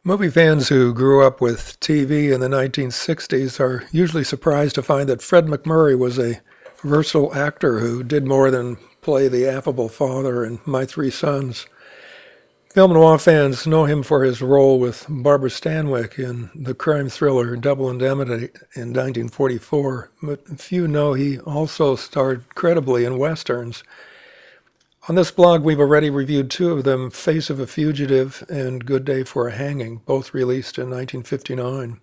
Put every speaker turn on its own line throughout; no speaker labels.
Movie fans who grew up with TV in the 1960s are usually surprised to find that Fred MacMurray was a versatile actor who did more than play the affable father in My Three Sons. Film noir fans know him for his role with Barbara Stanwyck in the crime thriller Double Indemnity in 1944, but few know he also starred credibly in westerns. On this blog, we've already reviewed two of them, Face of a Fugitive and Good Day for a Hanging, both released in 1959.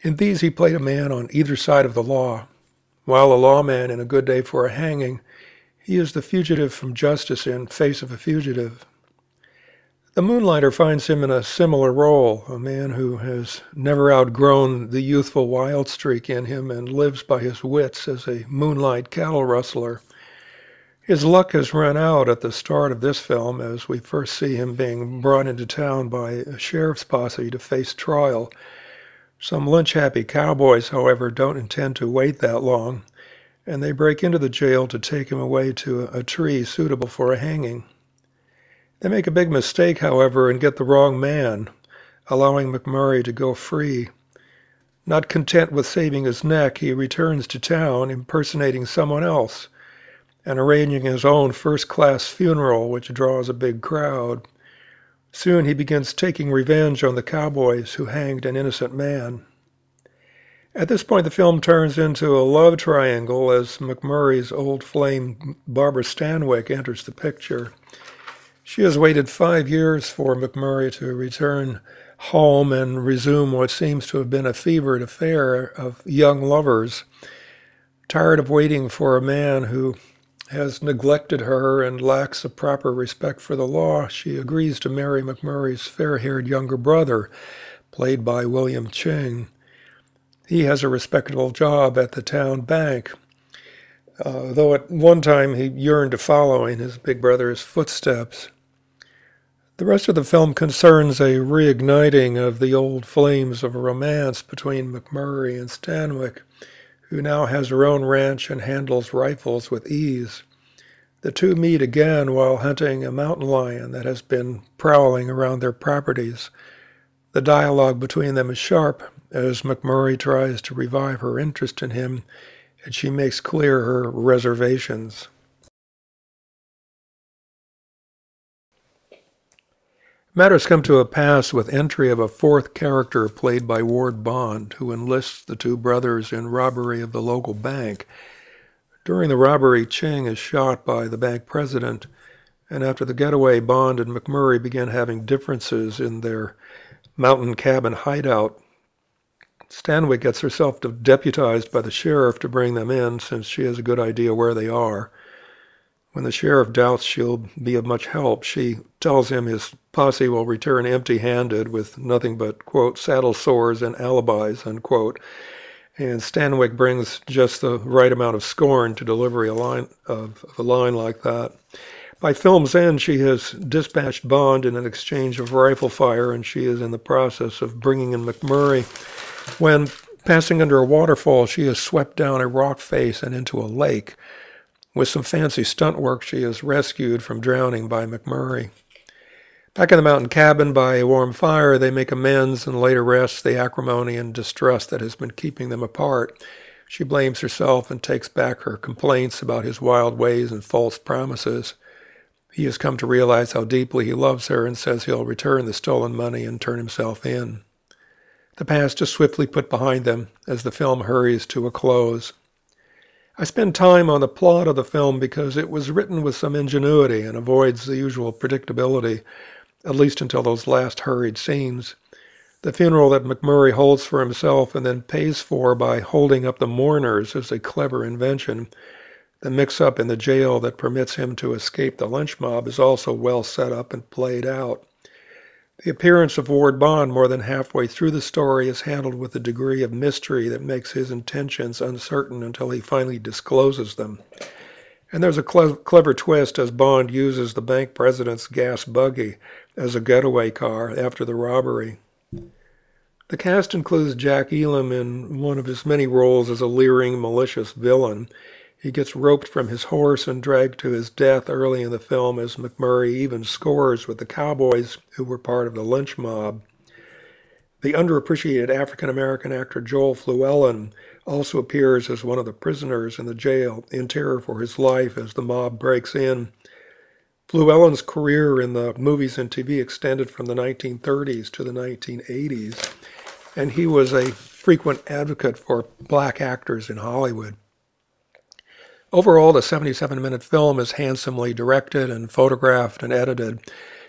In these, he played a man on either side of the law. While a lawman in A Good Day for a Hanging, he is the fugitive from justice in Face of a Fugitive. The Moonlighter finds him in a similar role, a man who has never outgrown the youthful wild streak in him and lives by his wits as a moonlight cattle rustler. His luck has run out at the start of this film as we first see him being brought into town by a sheriff's posse to face trial. Some lynch-happy cowboys, however, don't intend to wait that long, and they break into the jail to take him away to a tree suitable for a hanging. They make a big mistake, however, and get the wrong man, allowing MacMurray to go free. Not content with saving his neck, he returns to town impersonating someone else, and arranging his own first-class funeral, which draws a big crowd. Soon he begins taking revenge on the cowboys who hanged an innocent man. At this point, the film turns into a love triangle as MacMurray's old flame Barbara Stanwyck enters the picture. She has waited 5 years for MacMurray to return home and resume what seems to have been a fevered affair of young lovers. Tired of waiting for a man who has neglected her and lacks a proper respect for the law, she agrees to marry MacMurray's fair-haired younger brother, played by William Ching. He has a respectable job at the town bank, though at one time he yearned to follow in his big brother's footsteps. The rest of the film concerns a reigniting of the old flames of a romance between MacMurray and Stanwyck, who now has her own ranch and handles rifles with ease. The two meet again while hunting a mountain lion that has been prowling around their properties. The dialogue between them is sharp as MacMurray tries to revive her interest in him, and she makes clear her reservations. Matters come to a pass with entry of a fourth character played by Ward Bond, who enlists the two brothers in robbery of the local bank. During the robbery, Ching is shot by the bank president, and after the getaway, Bond and MacMurray begin having differences in their mountain cabin hideout. Stanwyck gets herself deputized by the sheriff to bring them in, since she has a good idea where they are. When the sheriff doubts she'll be of much help, she tells him his posse will return empty-handed with nothing but, quote, saddle sores and alibis, unquote. And Stanwyck brings just the right amount of scorn to deliver a line like that. By film's end, she has dispatched Bond in an exchange of rifle fire, and she is in the process of bringing in MacMurray. When passing under a waterfall, she is swept down a rock face and into a lake. With some fancy stunt work, she is rescued from drowning by MacMurray. Back in the mountain cabin by a warm fire, they make amends and later rest the acrimony and distrust that has been keeping them apart. She blames herself and takes back her complaints about his wild ways and false promises. He has come to realize how deeply he loves her and says he'll return the stolen money and turn himself in. The past is swiftly put behind them as the film hurries to a close. I spend time on the plot of the film because it was written with some ingenuity and avoids the usual predictability, at least until those last hurried scenes. The funeral that MacMurray holds for himself and then pays for by holding up the mourners is a clever invention. The mix-up in the jail that permits him to escape the lynch mob is also well set up and played out. The appearance of Ward Bond more than halfway through the story is handled with a degree of mystery that makes his intentions uncertain until he finally discloses them. And there's a clever twist as Bond uses the bank president's gas buggy as a getaway car after the robbery. The cast includes Jack Elam in one of his many roles as a leering, malicious villain. He gets roped from his horse and dragged to his death early in the film as MacMurray even scores with the cowboys who were part of the lynch mob. The underappreciated African-American actor Joel Llewellyn also appears as one of the prisoners in the jail, in terror for his life as the mob breaks in. Llewellyn's career in the movies and TV extended from the 1930s to the 1980s, and he was a frequent advocate for black actors in Hollywood. Overall, the 77-minute film is handsomely directed and photographed and edited.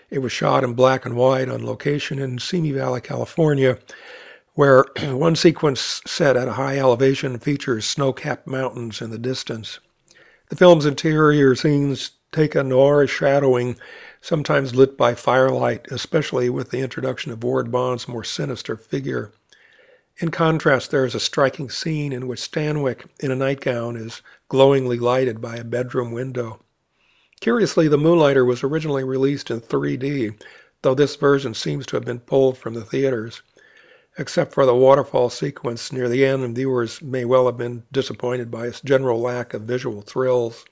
It was shot in black and white on location in Simi Valley, California, where one sequence set at a high elevation features snow-capped mountains in the distance. The film's interior scenes take a noirish shadowing, sometimes lit by firelight, especially with the introduction of Ward Bond's more sinister figure. In contrast, there is a striking scene in which Stanwyck, in a nightgown, is glowingly lighted by a bedroom window. Curiously, the Moonlighter was originally released in 3D, though this version seems to have been pulled from the theaters. Except for the waterfall sequence near the end, viewers may well have been disappointed by its general lack of visual thrills.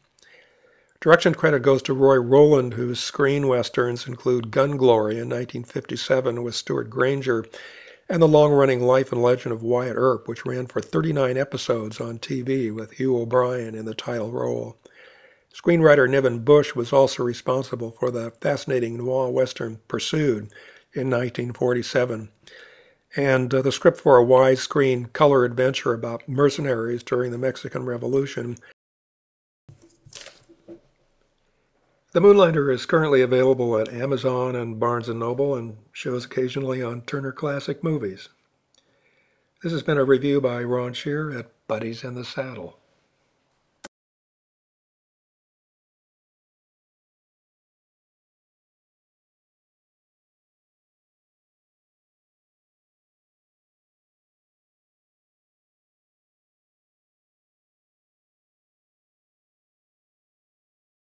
Direction credit goes to Roy Rowland, whose screen westerns include Gun Glory in 1957 with Stuart Granger, and the long-running Life and Legend of Wyatt Earp, which ran for 39 episodes on TV with Hugh O'Brien in the title role. Screenwriter Niven Bush was also responsible for the fascinating noir western Pursued in 1947, and the script for a widescreen color adventure about mercenaries during the Mexican Revolution. The Moonlighter is currently available at Amazon and Barnes & Noble and shows occasionally on Turner Classic Movies. This has been a review by Ron Shear at Buddies in the Saddle.